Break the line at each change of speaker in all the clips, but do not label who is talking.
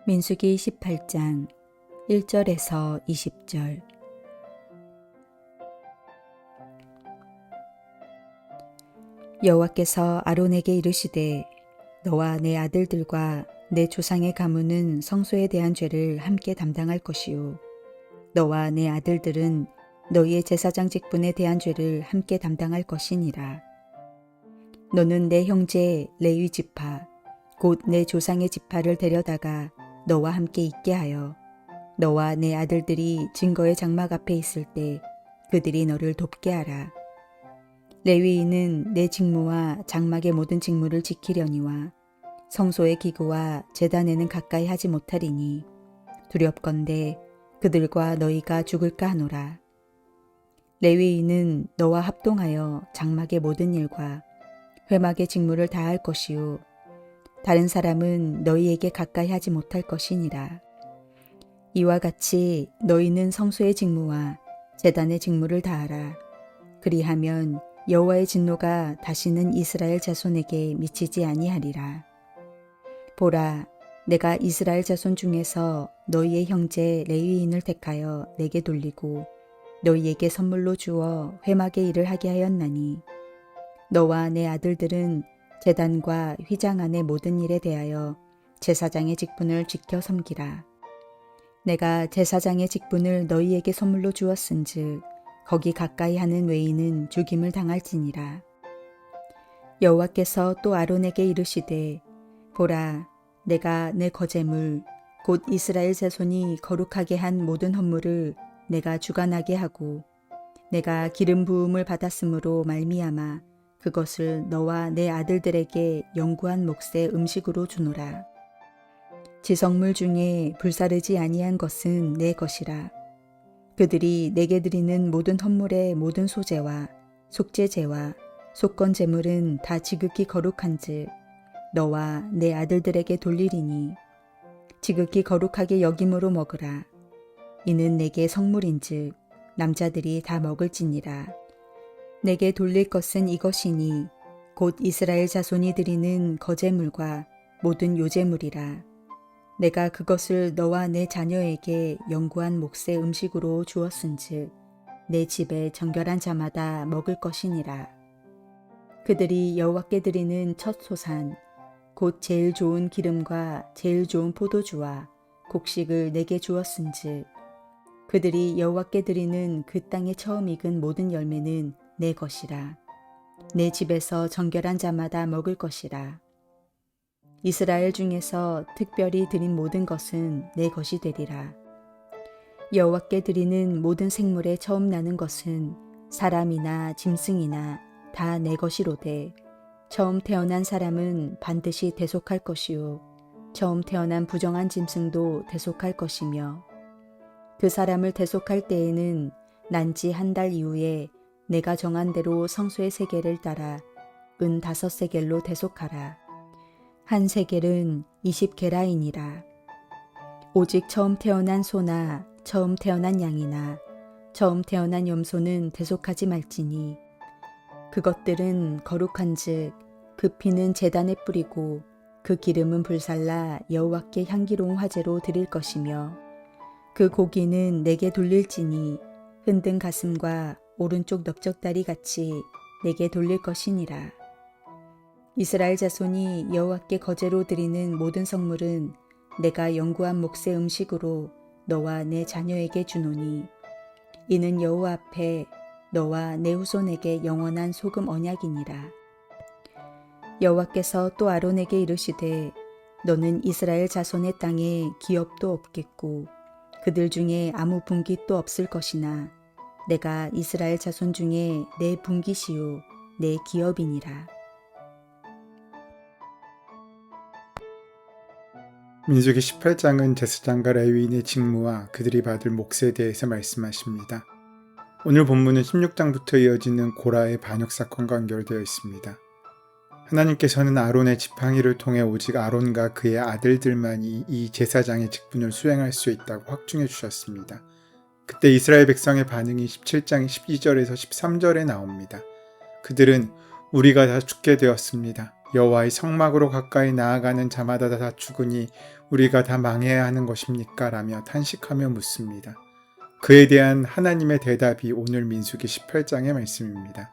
민수기 18장 1절에서 20절. 여호와께서 아론에게 이르시되 너와 내 아들들과 내 조상의 가문은 성소에 대한 죄를 함께 담당할 것이요 너와 내 아들들은 너희의 제사장 직분에 대한 죄를 함께 담당할 것이니라. 너는 내 형제 레위 지파 곧 내 조상의 지파를 데려다가 너와 함께 있게 하여 너와 내 아들들이 증거의 장막 앞에 있을 때 그들이 너를 돕게 하라. 레위인은 내 직무와 장막의 모든 직무를 지키려니와 성소의 기구와 제단에는 가까이 하지 못하리니 두렵건대 그들과 너희가 죽을까 하노라. 레위인은 너와 합동하여 장막의 모든 일과 회막의 직무를 다할 것이요 다른 사람은 너희에게 가까이 하지 못할 것이니라. 이와 같이 너희는 성소의 직무와 제단의 직무를 다하라. 그리하면 여호와의 진노가 다시는 이스라엘 자손에게 미치지 아니하리라. 보라, 내가 이스라엘 자손 중에서 너희의 형제 레위인을 택하여 내게 돌리고 너희에게 선물로 주어 회막의 일을 하게 하였나니 너와 내 아들들은 제단과 휘장 안의 모든 일에 대하여 제사장의 직분을 지켜 섬기라. 내가 제사장의 직분을 너희에게 선물로 주었은즉 거기 가까이 하는 외인은 죽임을 당할지니라. 여호와께서 또 아론에게 이르시되 보라, 내가 내 거제물 곧 이스라엘 자손이 거룩하게 한 모든 헌물을 내가 주관하게 하고 내가 기름 부음을 받았으므로 말미암아 그것을 너와 내 아들들에게 영구한 몫의 음식으로 주노라. 지성물 중에 불사르지 아니한 것은 내 것이라. 그들이 내게 드리는 모든 헌물의 모든 소제와 속죄제와 속건 제물은 다 지극히 거룩한즉 너와 내 아들들에게 돌리리니 지극히 거룩하게 여김으로 먹으라. 이는 내게 성물인즉 남자들이 다 먹을지니라. 내게 돌릴 것은 이것이니 곧 이스라엘 자손이 드리는 거제물과 모든 요제물이라. 내가 그것을 너와 내 자녀에게 영구한 몫의 음식으로 주었은즉 내 집에 정결한 자마다 먹을 것이니라. 그들이 여호와께 드리는 첫 소산 곧 제일 좋은 기름과 제일 좋은 포도주와 곡식을 내게 주었은즉 그들이 여호와께 드리는 그 땅에 처음 익은 모든 열매는 내 것이라. 내 집에서 정결한 자마다 먹을 것이라. 이스라엘 중에서 특별히 드린 모든 것은 내 것이 되리라. 여호와께 드리는 모든 생물에 처음 나는 것은 사람이나 짐승이나 다 내 것이로되 처음 태어난 사람은 반드시 대속할 것이요 처음 태어난 부정한 짐승도 대속할 것이며 그 사람을 대속할 때에는 난지 한 달 이후에 내가 정한 대로 성소의 세겔을 따라 은 5세겔로 대속하라. 한 세겔은 20게라이니라. 오직 처음 태어난 소나 처음 태어난 양이나 처음 태어난 염소는 대속하지 말지니 그것들은 거룩한즉 그 피는 제단에 뿌리고 그 기름은 불살라 여호와께 향기로운 화제로 드릴 것이며 그 고기는 내게 돌릴지니 흔든 가슴과 오른쪽 넓적다리 같이 내게 돌릴 것이니라. 이스라엘 자손이 여호와께 거제로 드리는 모든 성물은 내가 영구한 몫의 음식으로 너와 내 자녀에게 주노니 이는 여호와 앞에 너와 내 후손에게 영원한 소금 언약이니라. 여호와께서 또 아론에게 이르시되 너는 이스라엘 자손의 땅에 기업도 없겠고 그들 중에 아무 분깃도 없을 것이나 내가 이스라엘 자손 중에 내 분깃이요 내 기업이니라.
민수기 18장은 제사장과 레위인의 직무와 그들이 받을 몫에 대해서 말씀하십니다. 오늘 본문은 16장부터 이어지는 고라의 반역 사건과 연결되어 있습니다. 하나님께서는 아론의 지팡이를 통해 오직 아론과 그의 아들들만이 이 제사장의 직분을 수행할 수 있다고 확증해 주셨습니다. 그때 이스라엘 백성의 반응이 17장 12절에서 13절에 나옵니다. 그들은 우리가 다 죽게 되었습니다. 여호와의 성막으로 가까이 나아가는 자마다 다 죽으니 우리가 다 망해야 하는 것입니까? 라며 탄식하며 묻습니다. 그에 대한 하나님의 대답이 오늘 민수기 18장의 말씀입니다.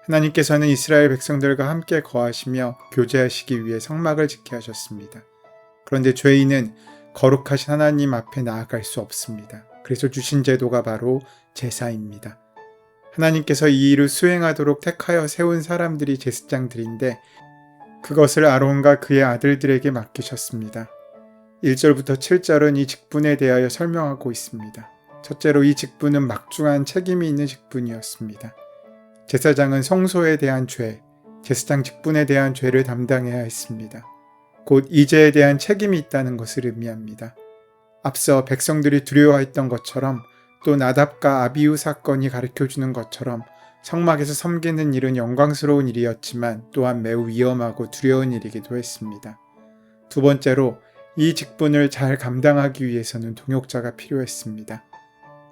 하나님께서는 이스라엘 백성들과 함께 거하시며 교제하시기 위해 성막을 짓게 하셨습니다. 그런데 죄인은 거룩하신 하나님 앞에 나아갈 수 없습니다. 그래서 주신 제도가 바로 제사입니다. 하나님께서 이 일을 수행하도록 택하여 세운 사람들이 제사장들인데 그것을 아론과 그의 아들들에게 맡기셨습니다. 1절부터 7절은 이 직분에 대하여 설명하고 있습니다. 첫째로 이 직분은 막중한 책임이 있는 직분이었습니다. 제사장은 성소에 대한 죄, 제사장 직분에 대한 죄를 담당해야 했습니다. 곧 이제에 대한 책임이 있다는 것을 의미합니다. 앞서 백성들이 두려워했던 것처럼 또 나답과 아비후 사건이 가르쳐주는 것처럼 성막에서 섬기는 일은 영광스러운 일이었지만 또한 매우 위험하고 두려운 일이기도 했습니다. 두 번째로 이 직분을 잘 감당하기 위해서는 동역자가 필요했습니다.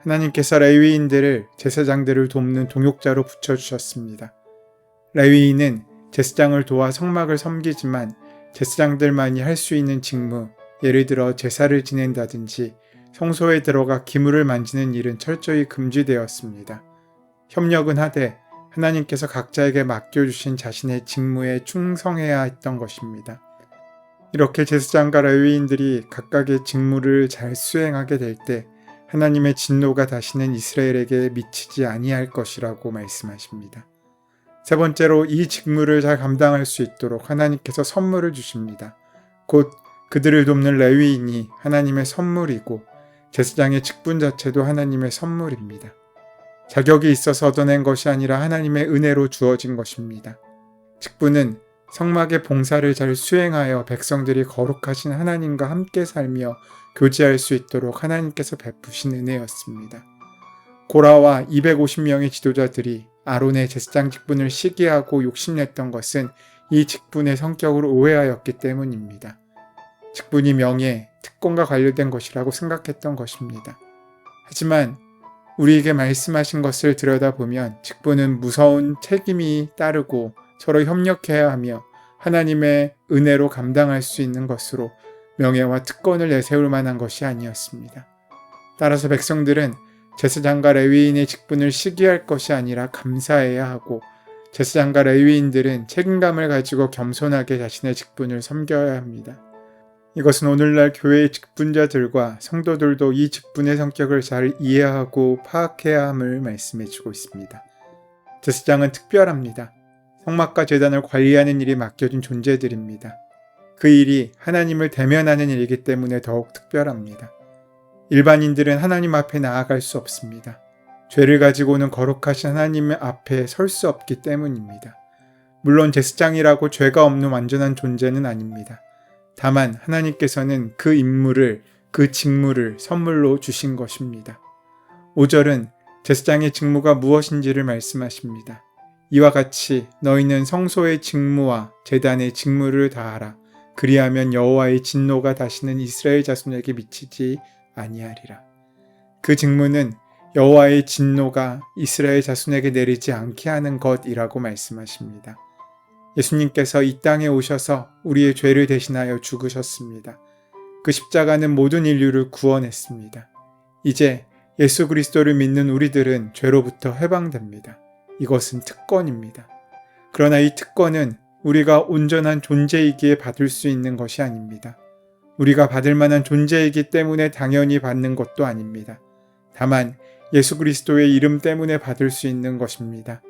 하나님께서 레위인들을 제사장들을 돕는 동역자로 붙여주셨습니다. 레위인은 제사장을 도와 성막을 섬기지만 제사장들만이 할 수 있는 직무, 예를 들어 제사를 지낸다든지 성소에 들어가 기물을 만지는 일은 철저히 금지되었습니다. 협력은 하되 하나님께서 각자에게 맡겨주신 자신의 직무에 충성해야 했던 것입니다. 이렇게 제사장과 레위인들이 각각의 직무를 잘 수행하게 될 때 하나님의 진노가 다시는 이스라엘에게 미치지 아니할 것이라고 말씀하십니다. 세 번째로 이 직무를 잘 감당할 수 있도록 하나님께서 선물을 주십니다. 곧 그들을 돕는 레위인이 하나님의 선물이고 제사장의 직분 자체도 하나님의 선물입니다. 자격이 있어서 얻어낸 것이 아니라 하나님의 은혜로 주어진 것입니다. 직분은 성막의 봉사를 잘 수행하여 백성들이 거룩하신 하나님과 함께 살며 교제할 수 있도록 하나님께서 베푸신 은혜였습니다. 고라와 250명의 지도자들이 아론의 제사장 직분을 시기하고 욕심냈던 것은 이 직분의 성격으로 오해하였기 때문입니다. 직분이 명예, 특권과 관련된 것이라고 생각했던 것입니다. 하지만 우리에게 말씀하신 것을 들여다보면 직분은 무서운 책임이 따르고 서로 협력해야 하며 하나님의 은혜로 감당할 수 있는 것으로 명예와 특권을 내세울 만한 것이 아니었습니다. 따라서 백성들은 제사장과 레위인의 직분을 시기할 것이 아니라 감사해야 하고 제사장과 레위인들은 책임감을 가지고 겸손하게 자신의 직분을 섬겨야 합니다. 이것은 오늘날 교회의 직분자들과 성도들도 이 직분의 성격을 잘 이해하고 파악해야 함을 말씀해주고 있습니다. 제사장은 특별합니다. 성막과 제단을 관리하는 일이 맡겨진 존재들입니다. 그 일이 하나님을 대면하는 일이기 때문에 더욱 특별합니다. 일반인들은 하나님 앞에 나아갈 수 없습니다. 죄를 가지고는 거룩하신 하나님 앞에 설 수 없기 때문입니다. 물론 제사장이라고 죄가 없는 완전한 존재는 아닙니다. 다만 하나님께서는 그 임무를, 그 직무를 선물로 주신 것입니다. 5절은 제사장의 직무가 무엇인지를 말씀하십니다. 이와 같이 너희는 성소의 직무와 제단의 직무를 다하라. 그리하면 여호와의 진노가 다시는 이스라엘 자손에게 미치지 아니하리라. 그 직무는 여호와의 진노가 이스라엘 자손에게 내리지 않게 하는 것이라고 말씀하십니다. 예수님께서 이 땅에 오셔서 우리의 죄를 대신하여 죽으셨습니다. 그 십자가는 모든 인류를 구원했습니다. 이제 예수 그리스도를 믿는 우리들은 죄로부터 해방됩니다. 이것은 특권입니다. 그러나 이 특권은 우리가 온전한 존재이기에 받을 수 있는 것이 아닙니다. 우리가 받을 만한 존재이기 때문에 당연히 받는 것도 아닙니다. 다만 예수 그리스도의 이름 때문에 받을 수 있는 것입니다.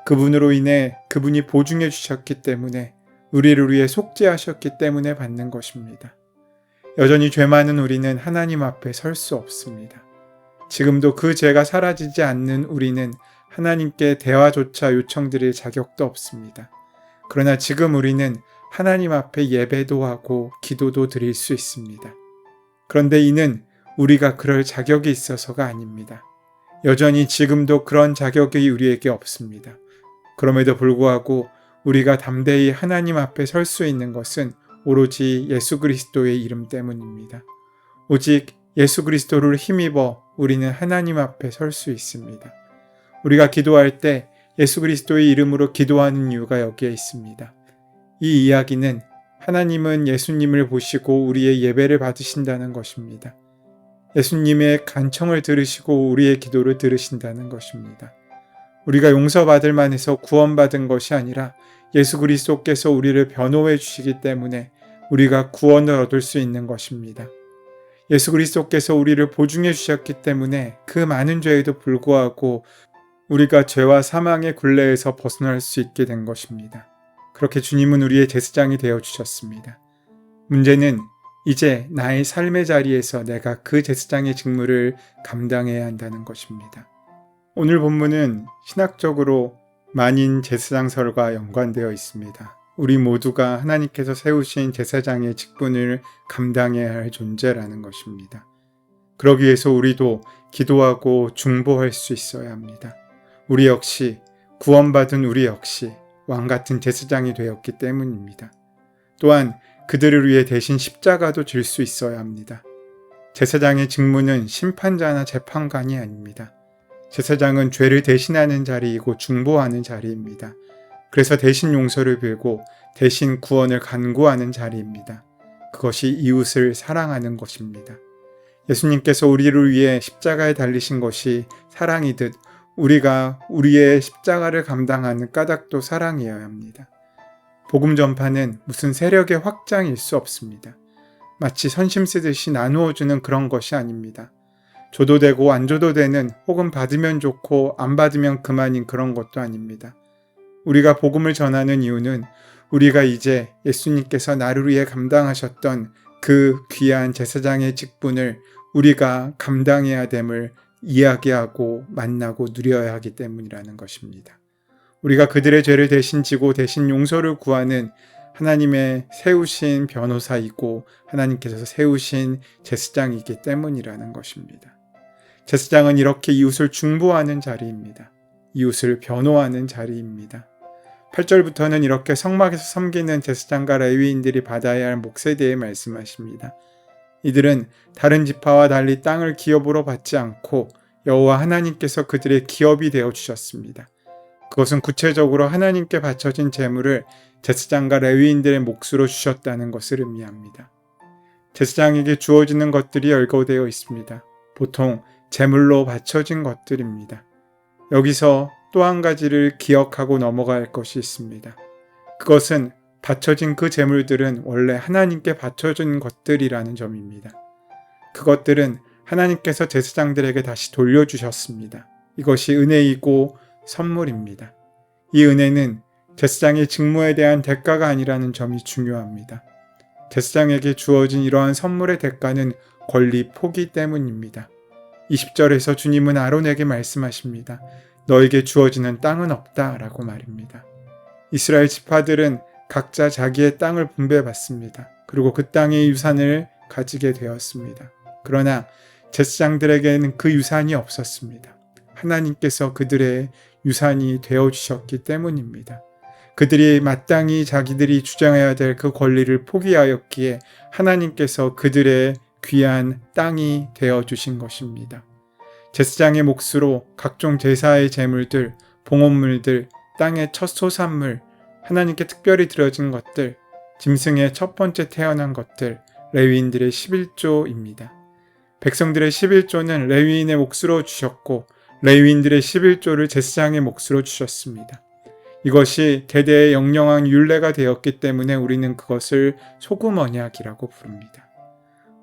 그분으로 인해 그분이 보증해 주셨기 때문에 우리를 위해 속죄하셨기 때문에 받는 것입니다. 여전히 죄 많은 우리는 하나님 앞에 설 수 없습니다. 지금도 그 죄가 사라지지 않는 우리는 하나님께 대화조차 요청드릴 자격도 없습니다. 그러나 지금 우리는 하나님 앞에 예배도 하고 기도도 드릴 수 있습니다. 그런데 이는 우리가 그럴 자격이 있어서가 아닙니다. 여전히 지금도 그런 자격이 우리에게 없습니다. 그럼에도 불구하고 우리가 담대히 하나님 앞에 설 수 있는 것은 오로지 예수 그리스도의 이름 때문입니다. 오직 예수 그리스도를 힘입어 우리는 하나님 앞에 설 수 있습니다. 우리가 기도할 때 예수 그리스도의 이름으로 기도하는 이유가 여기에 있습니다. 이 이야기는 하나님은 예수님을 보시고 우리의 예배를 받으신다는 것입니다. 예수님의 간청을 들으시고 우리의 기도를 들으신다는 것입니다. 우리가 용서받을 만해서 구원받은 것이 아니라 예수 그리스도께서 우리를 변호해 주시기 때문에 우리가 구원을 얻을 수 있는 것입니다. 예수 그리스도께서 우리를 보증해 주셨기 때문에 그 많은 죄에도 불구하고 우리가 죄와 사망의 굴레에서 벗어날 수 있게 된 것입니다. 그렇게 주님은 우리의 제사장이 되어 주셨습니다. 문제는 이제 나의 삶의 자리에서 내가 그 제사장의 직무를 감당해야 한다는 것입니다. 오늘 본문은 신학적으로 만인 제사장설과 연관되어 있습니다. 우리 모두가 하나님께서 세우신 제사장의 직분을 감당해야 할 존재라는 것입니다. 그러기 위해서 우리도 기도하고 중보할 수 있어야 합니다. 우리 역시 구원받은 우리 역시 왕같은 제사장이 되었기 때문입니다. 또한 그들을 위해 대신 십자가도 질 수 있어야 합니다. 제사장의 직무는 심판자나 재판관이 아닙니다. 제사장은 죄를 대신하는 자리이고 중보하는 자리입니다. 그래서 대신 용서를 빌고 대신 구원을 간구하는 자리입니다. 그것이 이웃을 사랑하는 것입니다. 예수님께서 우리를 위해 십자가에 달리신 것이 사랑이듯 우리가 우리의 십자가를 감당하는 까닭도 사랑이어야 합니다. 복음 전파는 무슨 세력의 확장일 수 없습니다. 마치 선심 쓰듯이 나누어주는 그런 것이 아닙니다. 줘도 되고 안 줘도 되는 혹은 받으면 좋고 안 받으면 그만인 그런 것도 아닙니다. 우리가 복음을 전하는 이유는 우리가 이제 예수님께서 나를 위해 감당하셨던 그 귀한 제사장의 직분을 우리가 감당해야 됨을 이야기하고 만나고 누려야 하기 때문이라는 것입니다. 우리가 그들의 죄를 대신 지고 대신 용서를 구하는 하나님의 세우신 변호사이고 하나님께서 세우신 제사장이기 때문이라는 것입니다. 제사장은 이렇게 이웃을 중보하는 자리입니다. 이웃을 변호하는 자리입니다. 8절부터는 이렇게 성막에서 섬기는 제사장과 레위인들이 받아야 할 몫에 대해 말씀하십니다. 이들은 다른 지파와 달리 땅을 기업으로 받지 않고 여호와 하나님께서 그들의 기업이 되어 주셨습니다. 그것은 구체적으로 하나님께 바쳐진 제물을 제사장과 레위인들의 몫으로 주셨다는 것을 의미합니다. 제사장에게 주어지는 것들이 열거되어 있습니다. 보통 제물로 바쳐진 것들입니다. 여기서 또 한 가지를 기억하고 넘어갈 할 것이 있습니다. 그것은 바쳐진 그 제물들은 원래 하나님께 바쳐진 것들이라는 점입니다. 그것들은 하나님께서 제사장들에게 다시 돌려주셨습니다. 이것이 은혜이고 선물입니다. 이 은혜는 제사장의 직무에 대한 대가가 아니라는 점이 중요합니다. 제사장에게 주어진 이러한 선물의 대가는 권리 포기 때문입니다. 20절에서 주님은 아론에게 말씀하십니다. 너에게 주어지는 땅은 없다 라고 말입니다. 이스라엘 지파들은 각자 자기의 땅을 분배받습니다. 그리고 그 땅의 유산을 가지게 되었습니다. 그러나 제사장들에게는 그 유산이 없었습니다. 하나님께서 그들의 유산이 되어주셨기 때문입니다. 그들이 마땅히 자기들이 주장해야 될 그 권리를 포기하였기에 하나님께서 그들의 귀한 땅이 되어주신 것입니다. 제사장의 몫으로 각종 제사의 제물들, 봉헌물들, 땅의 첫 소산물, 하나님께 특별히 드려진 것들, 짐승의 첫 번째 태어난 것들, 레위인들의 11조입니다. 백성들의 11조는 레위인의 몫으로 주셨고 레위인들의 11조를 제사장의 몫으로 주셨습니다. 이것이 대대의 영영한 율례가 되었기 때문에 우리는 그것을 소금 언약이라고 부릅니다.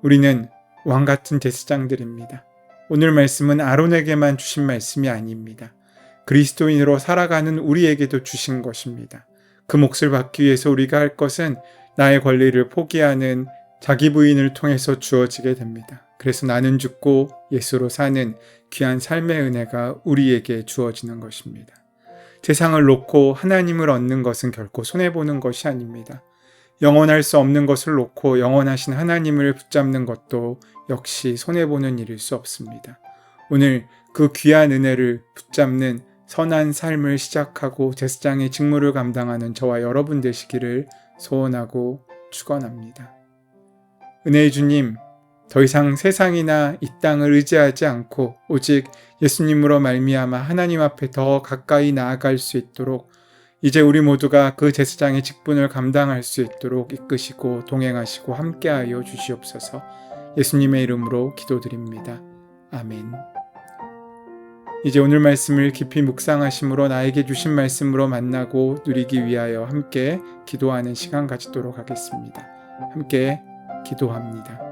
우리는 왕같은 제사장들입니다. 오늘 말씀은 아론에게만 주신 말씀이 아닙니다. 그리스도인으로 살아가는 우리에게도 주신 것입니다. 그 몫을 받기 위해서 우리가 할 것은 나의 권리를 포기하는 자기 부인을 통해서 주어지게 됩니다. 그래서 나는 죽고 예수로 사는 귀한 삶의 은혜가 우리에게 주어지는 것입니다. 세상을 놓고 하나님을 얻는 것은 결코 손해보는 것이 아닙니다. 영원할 수 없는 것을 놓고 영원하신 하나님을 붙잡는 것도 역시 손해보는 일일 수 없습니다. 오늘 그 귀한 은혜를 붙잡는 선한 삶을 시작하고 제사장의 직무를 감당하는 저와 여러분 되시기를 소원하고 축원합니다. 은혜의 주님, 더 이상 세상이나 이 땅을 의지하지 않고 오직 예수님으로 말미암아 하나님 앞에 더 가까이 나아갈 수 있도록 이제 우리 모두가 그 제사장의 직분을 감당할 수 있도록 이끄시고 동행하시고 함께하여 주시옵소서. 예수님의 이름으로 기도드립니다. 아멘. 이제 오늘 말씀을 깊이 묵상하심으로 나에게 주신 말씀으로 만나고 누리기 위하여 함께 기도하는 시간 가지도록 하겠습니다. 함께 기도합니다.